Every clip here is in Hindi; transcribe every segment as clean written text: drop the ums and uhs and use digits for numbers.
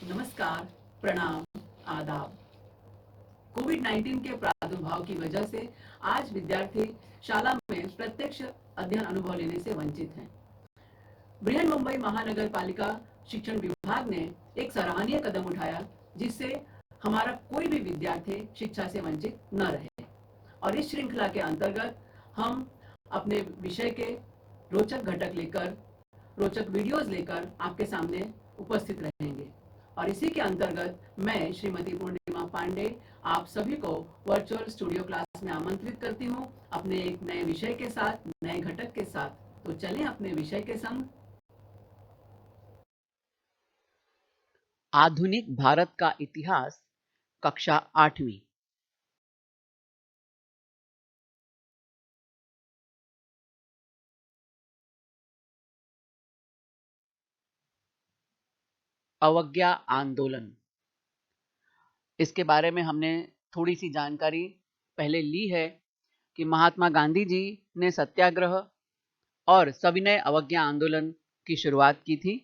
नमस्कार, प्रणाम, आदाब। कोविड-19 के प्रादुर्भाव की वजह से आज विद्यार्थी शाला में प्रत्यक्ष अध्ययन अनुभव लेने से वंचित हैं। बृहन्मुंबई महानगर पालिका शिक्षण विभाग ने एक सराहनीय कदम उठाया, जिससे हमारा कोई भी विद्यार्थी शिक्षा से वंचित न रहे। और इस श्रृंखला के अंतर्गत हम अपने विषय के रोचक घटक लेकर, रोचक वीडियोस लेकर आपके सामने उपस्थित रहेंगे। और इसी के अंतर्गत मैं श्रीमती पूर्णिमा पांडे आप सभी को वर्चुअल स्टूडियो क्लास में आमंत्रित करती हूँ अपने एक नए विषय के साथ, नए घटक के साथ। तो चलें अपने विषय के संग। आधुनिक भारत का इतिहास, कक्षा 8वीं। अवज्ञा आंदोलन। इसके बारे में हमने थोड़ी सी जानकारी पहले ली है कि महात्मा गांधी जी ने सत्याग्रह और सविनय अवज्ञा आंदोलन की शुरुआत की थी।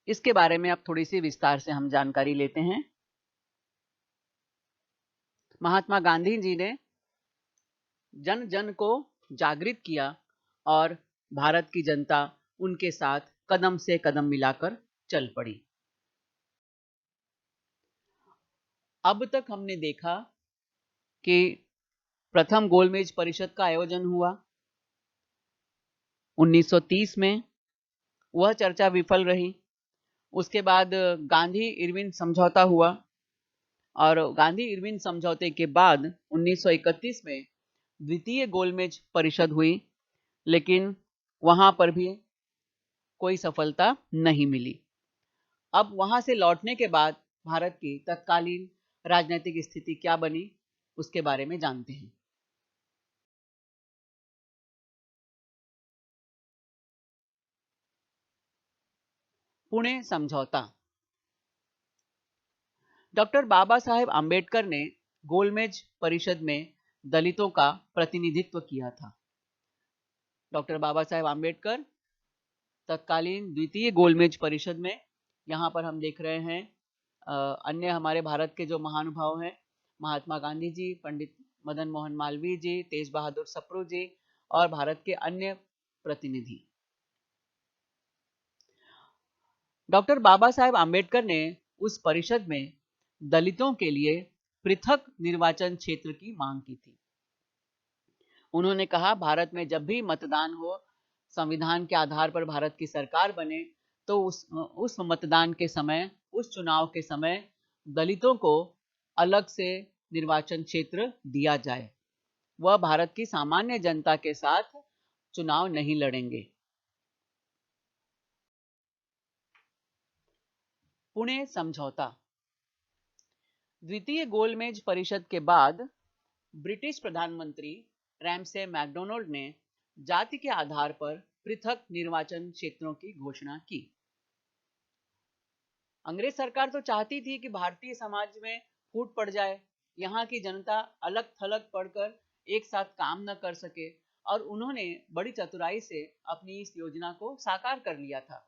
इसके बारे में अब थोड़ी सी विस्तार से हम जानकारी लेते हैं। महात्मा गांधी जी ने जन जन को जागृत किया और भारत की जनता उनके साथ कदम से कदम मिलाकर चल पड़ी। अब तक हमने देखा कि प्रथम गोलमेज परिषद का आयोजन हुआ 1930 में। वह चर्चा विफल रही। उसके बाद गांधी इरविन समझौता हुआ और गांधी इरविन समझौते के बाद 1931 में द्वितीय गोलमेज परिषद हुई, लेकिन वहां पर भी कोई सफलता नहीं मिली। अब वहां से लौटने के बाद भारत की तत्कालीन राजनीतिक स्थिति क्या बनी, उसके बारे में जानते हैं। पुणे समझौता। डॉक्टर बाबा साहेब आम्बेडकर ने गोलमेज परिषद में दलितों का प्रतिनिधित्व किया था। डॉक्टर बाबा साहेब आम्बेडकर तत्कालीन द्वितीय गोलमेज परिषद में, यहाँ पर हम देख रहे हैं अन्य हमारे भारत के जो महानुभाव हैं, महात्मा गांधी जी, पंडित मदन मोहन मालवीय जी, तेज बहादुर सप्रू जी और भारत के अन्य प्रतिनिधि। डॉक्टर बाबा साहेब आम्बेडकर ने उस परिषद में दलितों के लिए पृथक निर्वाचन क्षेत्र की मांग की थी। उन्होंने कहा, भारत में जब भी मतदान हो, संविधान के आधार पर भारत की सरकार बने, तो उस मतदान के समय, उस चुनाव के समय दलितों को अलग से निर्वाचन क्षेत्र दिया जाए। वह भारत की सामान्य जनता के साथ चुनाव नहीं लड़ेंगे। पुणे समझौता। द्वितीय गोलमेज परिषद के बाद ब्रिटिश प्रधानमंत्री रैमसे मैकडोनाल्ड ने जाति के आधार पर पृथक निर्वाचन क्षेत्रों की घोषणा की। अंग्रेज सरकार तो चाहती थी कि भारतीय समाज में फूट पड़ जाए, यहाँ की जनता अलग थलग पड़कर एक साथ काम न कर सके, और उन्होंने बड़ी चतुराई से अपनी इस योजना को साकार कर लिया था।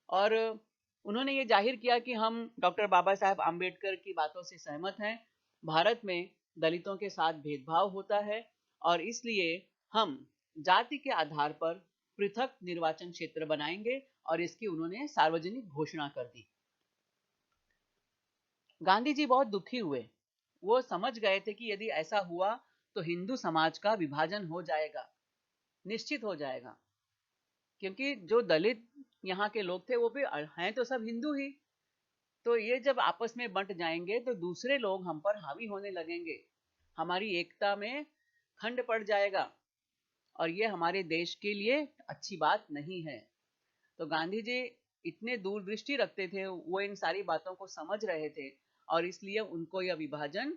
और उन्होंने ये जाहिर किया कि हम डॉक्टर बाबा साहेब आम्बेडकर की बातों से सहमत हैं। भारत में दलितों के साथ भेदभाव होता है और इसलिए हम जाति के आधार पर पृथक निर्वाचन क्षेत्र बनाएंगे, और इसकी उन्होंने सार्वजनिक घोषणा कर दी। गांधी जी बहुत दुखी हुए। वो समझ गए थे कि यदि ऐसा हुआ तो हिंदू समाज का विभाजन हो जाएगा, निश्चित हो जाएगा, क्योंकि जो दलित यहाँ के लोग थे वो भी हैं तो सब हिंदू ही। तो ये जब आपस में बंट जाएंगे तो दूसरे लोग हम पर हावी होने लगेंगे, हमारी एकता में खंड पड़ जाएगा, और ये हमारे देश के लिए अच्छी बात नहीं है। तो गांधी जी इतने दूरदृष्टि रखते थे, वो इन सारी बातों को समझ रहे थे, और इसलिए उनको यह विभाजन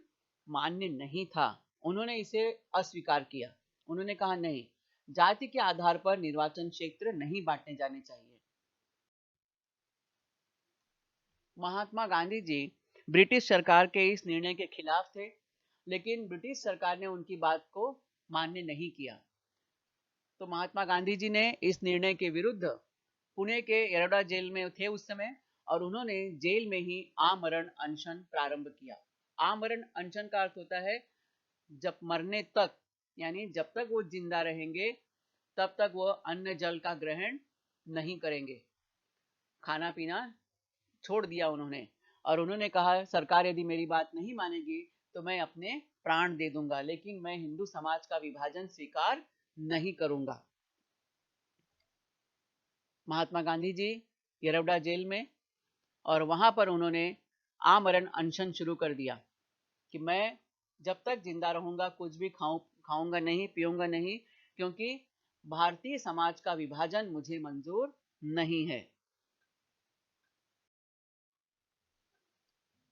मान्य नहीं था। उन्होंने इसे अस्वीकार किया। उन्होंने कहा, नहीं, जाति के आधार पर निर्वाचन क्षेत्र नहीं बांटने जाने चाहिए। महात्मा गांधी जी ब्रिटिश सरकार के इस निर्णय के खिलाफ थे, लेकिन ब्रिटिश सरकार ने उनकी बात को मान्य नहीं किया। तो महात्मा गांधी जी ने इस निर्णय के विरुद्ध पुणे के येरवडा जेल में थे उस समय, और उन्होंने जेल में ही आमरण अनशन प्रारंभ किया। आमरण अनशन का अर्थ होता है जब मरने तक, यानी जब तक वो जिंदा रहेंगे तब तक वो अन्न जल का ग्रहण नहीं करेंगे, खाना पीना छोड़ दिया उन्होंने। और उन्होंने कहा सरकार यदि मेरी बात नहीं मानेगी तो मैं अपने प्राण दे दूंगा, लेकिन मैं हिंदू समाज का विभाजन स्वीकार नहीं करूंगा। महात्मा गांधी जी येरवडा जेल में, और वहां पर उन्होंने आमरण अनशन शुरू कर दिया कि मैं जब तक जिंदा रहूंगा कुछ भी खाऊंगा नहीं, पीऊंगा नहीं, क्योंकि भारतीय समाज का विभाजन मुझे मंजूर नहीं है।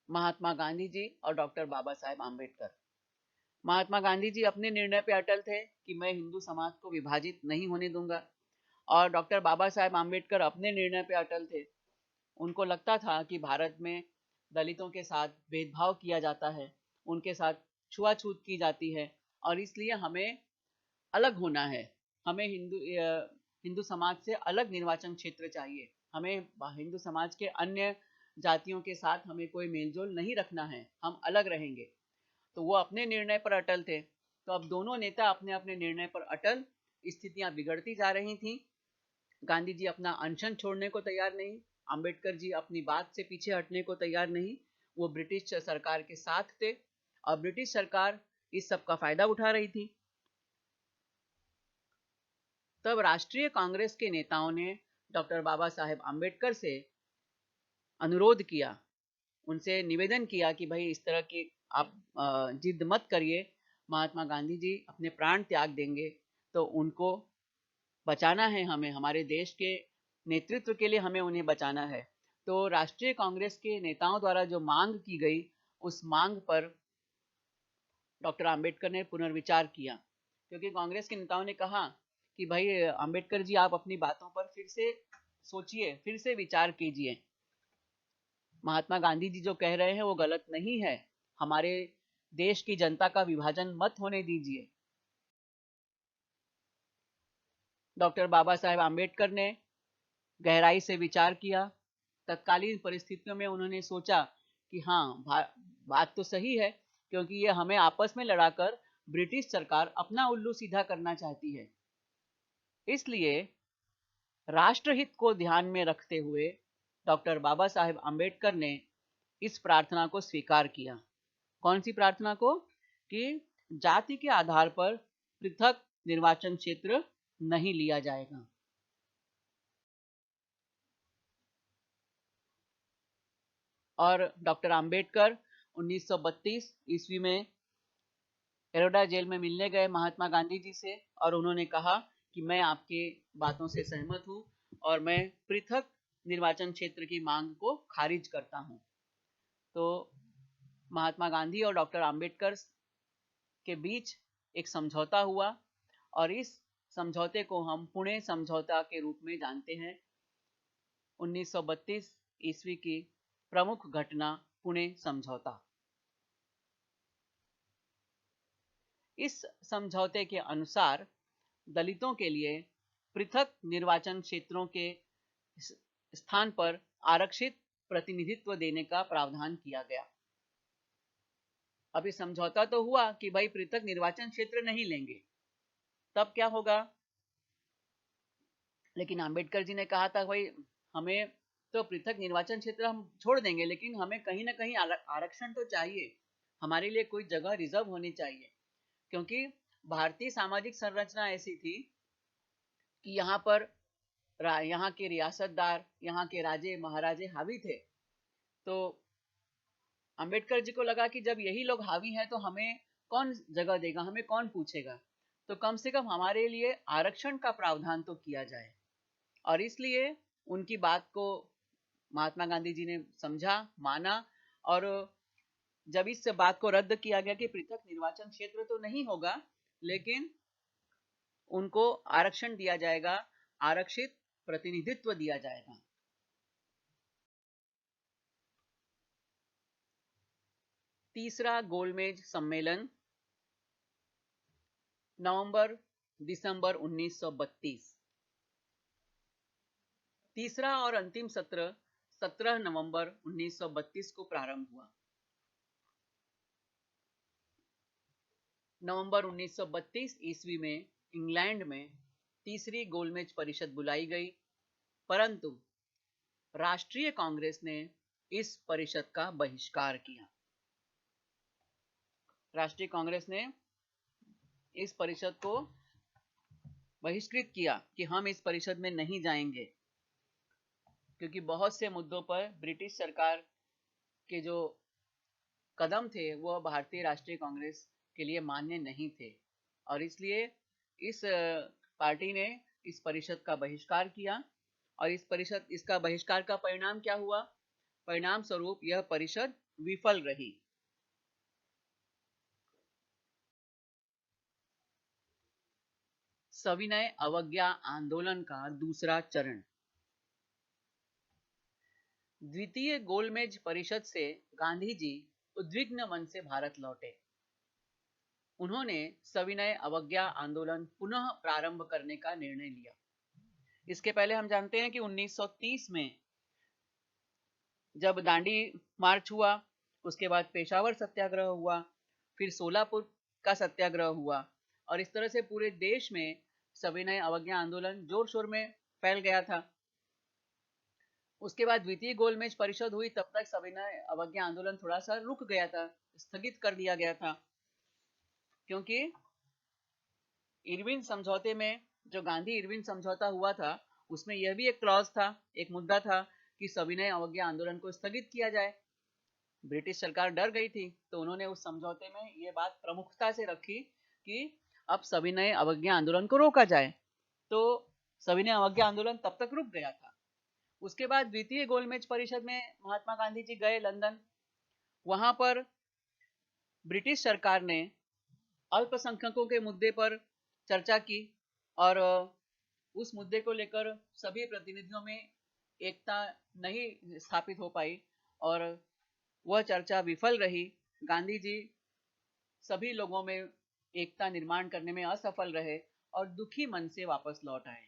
महात्मा गांधी जी और डॉक्टर बाबा साहेब आम्बेडकर। महात्मा गांधी जी अपने निर्णय पे अटल थे कि मैं हिंदू समाज को विभाजित नहीं होने दूंगा, और डॉक्टर बाबा साहेब आम्बेडकर अपने निर्णय पे अटल थे। उनको लगता था कि भारत में दलितों के साथ भेदभाव किया जाता है, उनके साथ छुआछूत की जाती है, और इसलिए हमें अलग होना है। हमें हिंदू समाज से अलग निर्वाचन क्षेत्र चाहिए, हमें हिंदू समाज के अन्य जातियों के साथ हमें कोई मेलजोल नहीं रखना है, हम अलग रहेंगे। तो वो अपने निर्णय पर अटल थे। तो अब दोनों नेता अपने अपने निर्णय पर अटल, स्थितियां बिगड़ती जा रही थी। गांधी जी अपना अनशन छोड़ने को तैयार नहीं, अंबेडकर जी अपनी बात से पीछे हटने को तैयार नहीं, वो ब्रिटिश सरकार के साथ थे, और ब्रिटिश सरकार इस सब का फायदा उठा रही थी। तब राष्ट्रीय कांग्रेस के नेताओं ने डॉक्टर बाबा साहेब आम्बेडकर से अनुरोध किया, उनसे निवेदन किया कि भाई इस तरह की आप जिद मत करिए, महात्मा गांधी जी अपने प्राण त्याग देंगे तो उनको बचाना है, हमें हमारे देश के नेतृत्व के लिए हमें उन्हें बचाना है। तो राष्ट्रीय कांग्रेस के नेताओं द्वारा जो मांग की गई, उस मांग पर डॉक्टर आम्बेडकर ने पुनर्विचार किया, क्योंकि कांग्रेस के नेताओं ने कहा कि भाई आम्बेडकर जी आप अपनी बातों पर फिर से सोचिए, फिर से विचार कीजिए, महात्मा गांधी जी जो कह रहे हैं वो गलत नहीं है, हमारे देश की जनता का विभाजन मत होने दीजिए। डॉक्टर बाबा साहेब आम्बेडकर ने गहराई से विचार किया। तत्कालीन परिस्थितियों में उन्होंने सोचा कि हाँ, बात तो सही है, क्योंकि ये हमें आपस में लड़ाकर ब्रिटिश सरकार अपना उल्लू सीधा करना चाहती है। इसलिए राष्ट्रहित को ध्यान में रखते हुए डॉक्टर बाबा साहेब आम्बेडकर ने इस प्रार्थना को स्वीकार किया। कौन सी प्रार्थना को? कि जाति के आधार पर पृथक निर्वाचन क्षेत्र नहीं लिया जाएगा। और डॉक्टर आम्बेडकर 1932 ईस्वी में येरवडा जेल में मिलने गए महात्मा गांधी जी से, और उन्होंने कहा कि मैं आपकी बातों से सहमत हूं और मैं पृथक निर्वाचन क्षेत्र की मांग को खारिज करता हूं। तो महात्मा गांधी और डॉक्टर आम्बेडकर के बीच एक समझौता हुआ, और इस समझौते को हम पुणे समझौता के रूप में जानते हैं। 1932 ईस्वी की प्रमुख घटना पुणे समझौता। इस समझौते के अनुसार दलितों के लिए पृथक निर्वाचन क्षेत्रों के स्थान पर आरक्षित प्रतिनिधित्व देने का प्रावधान किया गया। अभी समझौता तो हुआ कि भाई पृथक निर्वाचन क्षेत्र नहीं लेंगे, तब क्या होगा? लेकिन अंबेडकर जी ने कहा था भाई हमें तो पृथक निर्वाचन क्षेत्र हम छोड़ देंगे, लेकिन हमें कहीं ना कहीं आरक्षण तो चाहिए, हमारे लिए कोई जगह रिजर्व होनी चाहिए, क्योंकि भारतीय सामाजिक संरचना ऐसी थी कि यहाँ पर यहाँ के रियासतदार, यहाँ के राजे महाराजे हावी थे। तो अंबेडकर जी को लगा कि जब यही लोग हावी हैं तो हमें कौन जगह देगा, हमें कौन पूछेगा, तो कम से कम हमारे लिए आरक्षण का प्रावधान तो किया जाए। और इसलिए उनकी बात को महात्मा गांधी जी ने समझा, माना, और जब इस बात को रद्द किया गया कि पृथक निर्वाचन क्षेत्र तो नहीं होगा, लेकिन उनको आरक्षण दिया जाएगा, आरक्षित प्रतिनिधित्व दिया जाएगा। तीसरा गोलमेज सम्मेलन नवंबर दिसंबर 1932। तीसरा और अंतिम सत्र 17 नवंबर 1932 को प्रारंभ हुआ। नवंबर 1932 ईस्वी में इंग्लैंड में तीसरी गोलमेज परिषद बुलाई गई, परंतु राष्ट्रीय कांग्रेस ने इस परिषद का बहिष्कार किया। राष्ट्रीय कांग्रेस ने इस परिषद को बहिष्कृत किया कि हम इस परिषद में नहीं जाएंगे, क्योंकि बहुत से मुद्दों पर ब्रिटिश सरकार के जो कदम थे वह भारतीय राष्ट्रीय कांग्रेस के लिए मान्य नहीं थे, और इसलिए इस पार्टी ने इस परिषद का बहिष्कार किया। और इसका बहिष्कार का परिणाम क्या हुआ? परिणाम स्वरूप यह परिषद विफल रही। सविनय अवज्ञा आंदोलन का दूसरा चरण। द्वितीय गोलमेज परिषद से गांधी जी उद्विग्न मन से भारत लौटे। उन्होंने सविनय अवज्ञा आंदोलन पुनः प्रारंभ करने का निर्णय लिया। इसके पहले हम जानते हैं कि 1930 में जब दांडी मार्च हुआ, उसके बाद पेशावर सत्याग्रह हुआ, फिर सोलापुर का सत्याग्रह हुआ, और इस तरह से पूरे देश में सविनय अवज्ञा आंदोलन जोर शोर में फैल गया था। उसके बाद द्वितीय गोलमेज परिषद हुई, तब तक सविनय अवज्ञा आंदोलन थोड़ा सा रुक गया था, स्थगित कर दिया गया था, क्योंकि इरविन समझौते में, जो गांधी इरविन समझौता हुआ था, उसमें यह भी एक क्लॉज था, एक मुद्दा था कि सविनय अवज्ञा आंदोलन को स्थगित किया जाए। ब्रिटिश सरकार डर गई थी, तो उन्होंने उस समझौते में यह बात प्रमुखता से रखी कि अब सविनय अवज्ञा आंदोलन को रोका जाए। तो सविनय अवज्ञा आंदोलन तब तक रुक गया था। उसके बाद द्वितीय गोलमेज परिषद में महात्मा गांधी जी गए लंदन। वहां पर ब्रिटिश सरकार ने अल्पसंख्यकों के मुद्दे पर चर्चा की, और उस मुद्दे को लेकर सभी प्रतिनिधियों में एकता नहीं स्थापित हो पाई, और वह चर्चा विफल रही। गांधी जी सभी लोगों में एकता निर्माण करने में असफल रहे और दुखी मन से वापस लौट आए।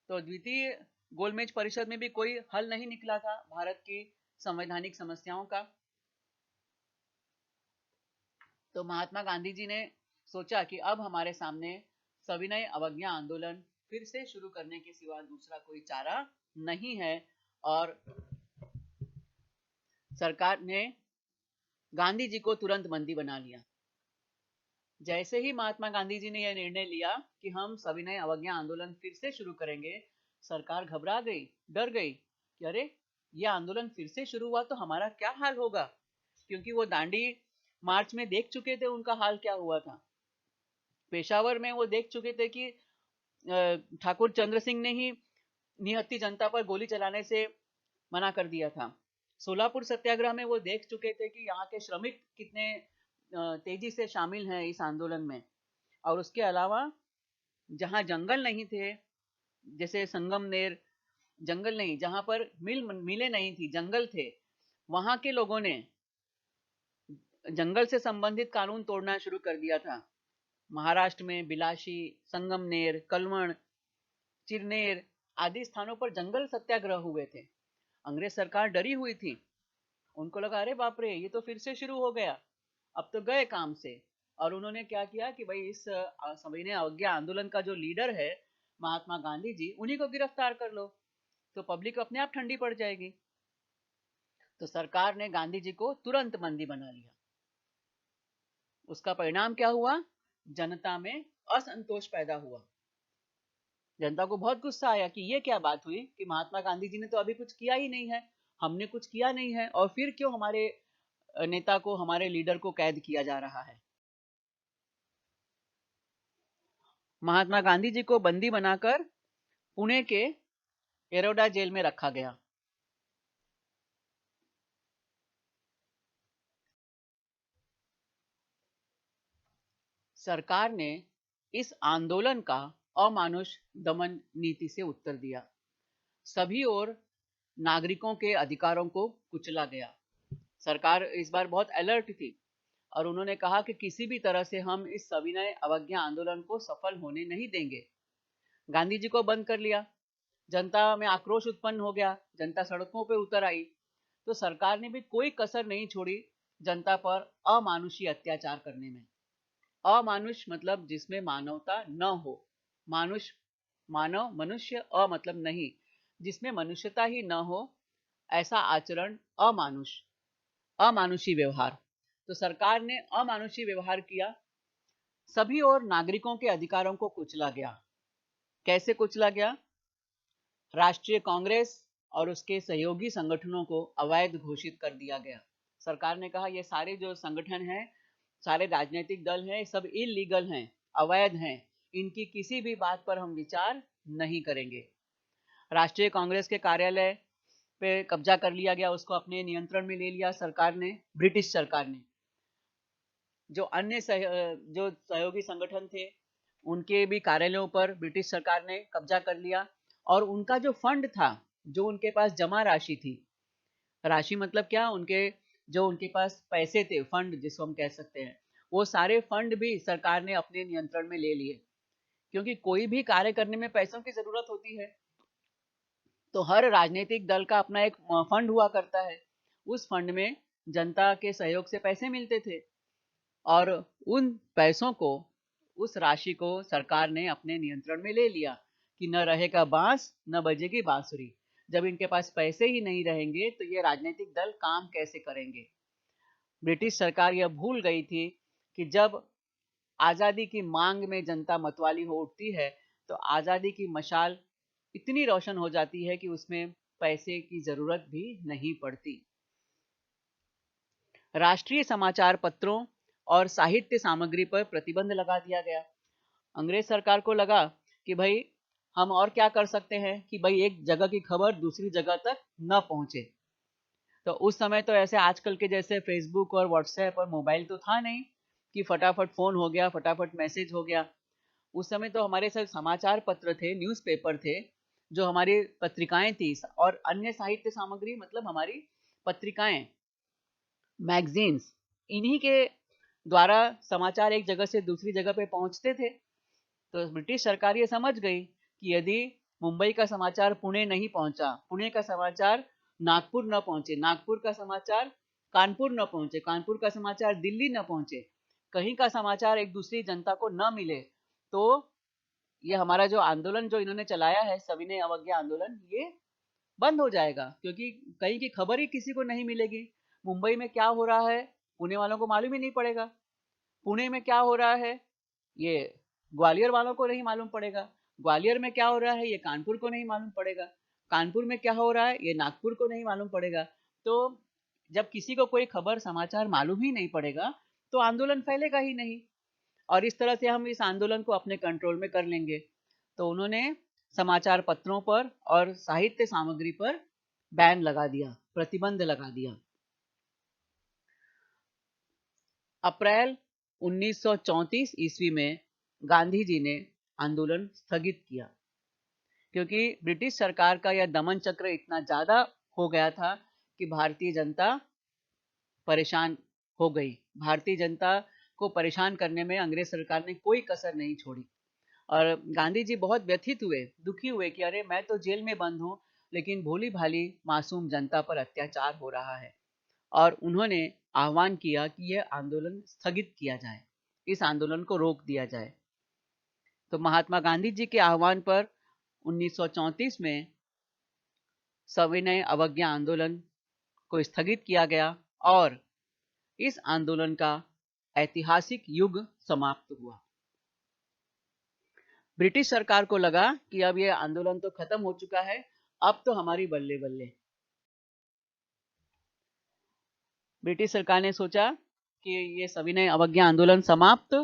तो द्वितीय गोलमेज परिषद में भी कोई हल नहीं निकला था भारत की संवैधानिक समस्याओं का। तो महात्मा गांधी जी ने सोचा कि अब हमारे सामने सविनय अवज्ञा आंदोलन फिर से शुरू करने के सिवा दूसरा कोई चारा नहीं है, और सरकार ने गांधी जी को तुरंत बंदी बना लिया। जैसे ही महात्मा गांधी जी ने यह निर्णय लिया कि हम सविनय अवज्ञा आंदोलन फिर से शुरू करेंगे, सरकार घबरा गई, डर गई कि अरे यह आंदोलन फिर से शुरू हुआ तो हमारा क्या हाल होगा, क्योंकि वो दांडी मार्च में देख चुके थे उनका हाल क्या हुआ था। पेशावर में वो देख चुके थे कि ठाकुर चंद्र सिंह ने ही निहत्थी जनता पर गोली चलाने से मना कर दिया था। सोलापुर सत्याग्रह में वो देख चुके थे कि यहाँ के श्रमिक कितने तेजी से शामिल हैं इस आंदोलन में। और उसके अलावा जहाँ जंगल नहीं थे, जैसे संगमनेर जंगल नहीं, जहाँ पर मिलें नहीं थी, जंगल थे, वहां के लोगों ने जंगल से संबंधित कानून तोड़ना शुरू कर दिया था। महाराष्ट्र में बिलाशी, संगमनेर, कलवण, चिरनेर आदि स्थानों पर जंगल सत्याग्रह हुए थे। अंग्रेज सरकार डरी हुई थी, उनको लगा अरे बाप रे ये तो फिर से शुरू हो गया, अब तो गए काम से। और उन्होंने क्या किया कि भाई इस सविनय अवज्ञा आंदोलन का जो लीडर है महात्मा गांधी जी, उन्हीं को गिरफ्तार कर लो, तो पब्लिक अपने आप ठंडी पड़ जाएगी। तो सरकार ने गांधी जी को तुरंत बंदी बना लिया। उसका परिणाम क्या हुआ? जनता में असंतोष पैदा हुआ। जनता को बहुत गुस्सा आया कि ये क्या बात हुई कि महात्मा गांधी जी ने तो अभी कुछ किया ही नहीं है, हमने कुछ किया नहीं है, और फिर क्यों हमारे नेता को, हमारे लीडर को कैद किया जा रहा है। महात्मा गांधी जी को बंदी बनाकर पुणे के एरोडा जेल में रखा गया। सरकार ने इस आंदोलन का अमानुष दमन नीति से उत्तर दिया। सभी ओर नागरिकों के अधिकारों को कुचला गया। सरकार इस बार बहुत अलर्ट थी, और उन्होंने कहा कि किसी भी तरह से हम इस सविनय अवज्ञा आंदोलन को सफल होने नहीं देंगे। गांधी जी को बंद कर लिया। जनता में आक्रोश उत्पन्न हो गया, जनता सड़कों पर उतर आई, तो सरकार ने भी कोई कसर नहीं छोड़ी जनता पर अमानुषी अत्याचार करने में। अमानुष मतलब जिसमें मानवता न हो, मानुष मानव मनुष्य, अ मतलब नहीं, जिसमें मनुष्यता ही न हो, ऐसा आचरण अमानुषी व्यवहार। तो सरकार ने अमानुषी व्यवहार किया, सभी और नागरिकों के अधिकारों को कुचला गया। कैसे कुचला गया? राष्ट्रीय कांग्रेस और उसके सहयोगी संगठनों को अवैध घोषित कर दिया गया। सरकार ने कहा ये सारे जो संगठन हैं, सारे राजनीतिक दल हैं, सब इलीगल हैं, अवैध हैं, इनकी किसी भी बात पर हम विचार नहीं करेंगे। राष्ट्रीय कांग्रेस के कार्यालय पे कब्जा कर लिया गया, उसको अपने नियंत्रण में ले लिया सरकार ने, ब्रिटिश सरकार ने। जो अन्य जो सहयोगी संगठन थे उनके भी कार्यालयों पर ब्रिटिश सरकार ने कब्जा कर लिया, और उनका जो फंड था, जो उनके पास जमा राशि थी, राशि मतलब क्या, उनके पास पैसे थे, फंड जिसको हम कह सकते हैं, वो सारे फंड भी सरकार ने अपने नियंत्रण में ले लिए। क्योंकि कोई भी कार्य करने में पैसों की जरूरत होती है, तो हर राजनीतिक दल का अपना एक फंड हुआ करता है, उस फंड में जनता के सहयोग से पैसे मिलते थे, और उन पैसों को, उस राशि को सरकार ने अपने नियंत्रण में ले लिया कि न रहेगा बांस न बजेगी बांसुरी। जब इनके पास पैसे ही नहीं रहेंगे तो ये राजनीतिक दल काम कैसे करेंगे? ब्रिटिश सरकार यह भूल गई थी कि जब आज़ादी की मांग में जनता मतवाली हो उठती है तो आज़ादी की मशाल इतनी रोशन हो जाती है कि उसमें पैसे की जरूरत भी नहीं पड़ती। राष्ट्रीय समाचार पत्रों और साहित्य सामग्री पर प्रतिबंध लगा दिया गया। अंग्रेज सरकार को लगा कि भाई हम और क्या कर सकते हैं कि भाई एक जगह की खबर दूसरी जगह तक न पहुंचे। तो उस समय तो ऐसे आजकल के जैसे फेसबुक और व्हाट्सएप और मोबाइल तो था नहीं कि फटाफट फोन हो गया, फटाफट मैसेज हो गया। उस समय तो हमारे सब समाचार पत्र थे, न्यूज़पेपर थे, जो हमारी पत्रिकाएं थी, और अन्य साहित्य सामग्री मतलब हमारी पत्रिकाएं, मैगजीन्स, इन्हीं के द्वारा समाचार एक जगह से दूसरी जगह पे पहुंचते थे। तो ब्रिटिश सरकार ये समझ गई कि यदि मुंबई का समाचार पुणे नहीं पहुंचा, पुणे का समाचार नागपुर न पहुंचे, नागपुर का समाचार कानपुर न पहुंचे, कानपुर का समाचार दिल्ली न पहुंचे, कहीं का समाचार एक दूसरी जनता को न मिले, तो ये हमारा जो आंदोलन जो इन्होंने चलाया है, सविनय अवज्ञा आंदोलन, ये बंद हो जाएगा। क्योंकि कहीं की खबर ही किसी को नहीं मिलेगी। मुंबई में क्या हो रहा है पुणे वालों को मालूम ही नहीं पड़ेगा, पुणे में क्या हो रहा है ये ग्वालियर वालों को नहीं मालूम पड़ेगा, ग्वालियर में क्या हो रहा है ये कानपुर को नहीं मालूम पड़ेगा, कानपुर में क्या हो रहा है ये नागपुर को नहीं मालूम पड़ेगा। तो जब किसी को कोई खबर समाचार मालूम ही नहीं पड़ेगा तो आंदोलन फैलेगा ही नहीं, और इस तरह से हम इस आंदोलन को अपने कंट्रोल में कर लेंगे। तो उन्होंने समाचार पत्रों पर और साहित्य सामग्री पर बैन लगा दिया, प्रतिबंध लगा दिया। अप्रैल 1934 ईस्वी में गांधी जी ने आंदोलन स्थगित किया, क्योंकि ब्रिटिश सरकार का यह दमन चक्र इतना ज्यादा हो गया था कि भारतीय जनता परेशान हो गई। भारतीय जनता को परेशान करने में अंग्रेज सरकार ने कोई कसर नहीं छोड़ी, और गांधी जी बहुत व्यथित हुए, दुखी हुए कि अरे मैं तो जेल में बंद हूँ, लेकिन भोली भाली मासूम जनता पर अत्याचार हो रहा है। और उन्होंने आह्वान किया कि यह आंदोलन स्थगित किया जाए, इस आंदोलन को रोक दिया जाए। तो महात्मा गांधी जी के आह्वान पर 1934 में सविनय अवज्ञा आंदोलन को स्थगित किया गया, और इस आंदोलन का ऐतिहासिक युग समाप्त हुआ। ब्रिटिश सरकार को लगा कि अब यह आंदोलन तो खत्म हो चुका है, अब तो हमारी बल्ले बल्ले। ब्रिटिश सरकार ने सोचा कि ये सविनय अवज्ञा आंदोलन समाप्त,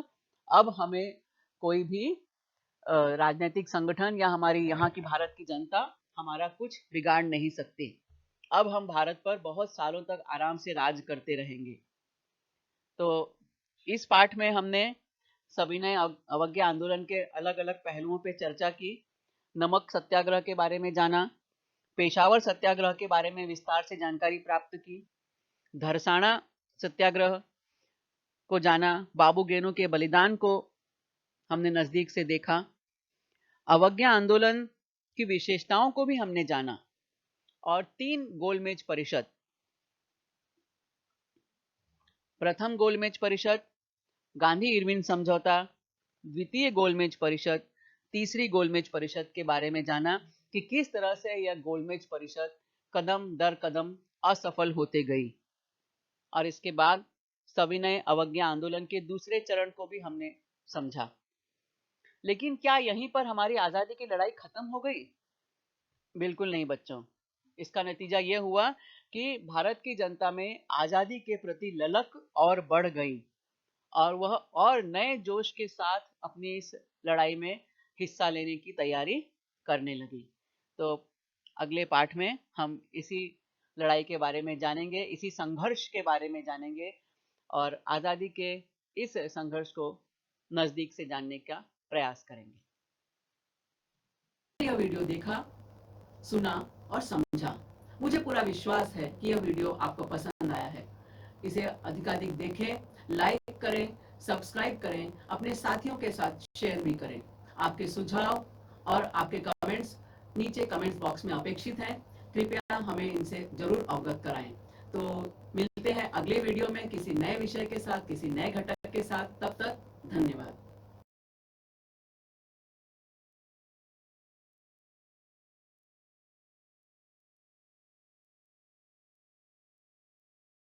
अब हमें कोई भी राजनीतिक संगठन या हमारी यहाँ की भारत की जनता हमारा कुछ बिगाड़ नहीं सकती, अब हम भारत पर बहुत सालों तक आराम से राज करते रहेंगे। तो इस पाठ में हमने सविनय अवज्ञा आंदोलन के अलग अलग पहलुओं पर चर्चा की, नमक सत्याग्रह के बारे में जाना, पेशावर सत्याग्रह के बारे में विस्तार से जानकारी प्राप्त की, धरसाना सत्याग्रह को जाना, बाबू गेनू के बलिदान को हमने नजदीक से देखा, अवज्ञा आंदोलन की विशेषताओं को भी हमने जाना और 3 गोलमेज परिषद, प्रथम गोलमेज परिषद, गांधी इरविन समझौता, द्वितीय गोलमेज परिषद, तीसरी गोलमेज परिषद के बारे में जाना कि किस तरह से यह गोलमेज परिषद कदम दर कदम असफल होते गई। और इसके बाद सविनय अवज्ञा आंदोलन के दूसरे चरण को भी हमने समझा। लेकिन क्या यहीं पर हमारी आजादी की लड़ाई खत्म हो गई? बिल्कुल नहीं बच्चों। इसका नतीजा यह हुआ कि भारत की जनता में आजादी के प्रति ललक और बढ़ गई और वह और नए जोश के साथ अपनी इस लड़ाई में हिस्सा लेने की तैयारी करने लगी। तो अगले पाठ में हम इसी लड़ाई के बारे में जानेंगे, इसी संघर्ष के बारे में जानेंगे और आज़ादी के इस संघर्ष को नज़दीक से जानने का प्रयास करेंगे। यह वीडियो देखा, सुना और समझा। मुझे पूरा विश्वास है कि यह वीडियो आपको पसंद आया है। इसे अधिकाधिक देखें, लाइक करें, सब्सक्राइब करें, अपने साथियों के साथ शेयर भी करें। आपके सुझाव और आपके कमेंट्स नीचे कमेंट्स बॉक्स में अपेक्षित हैं। कृपया हमें इनसे जरूर अवगत कराएं। तो मिलते हैं अगले वीडियो में किसी नए विषय के साथ, किसी नए घटक के साथ। तब तक धन्यवाद।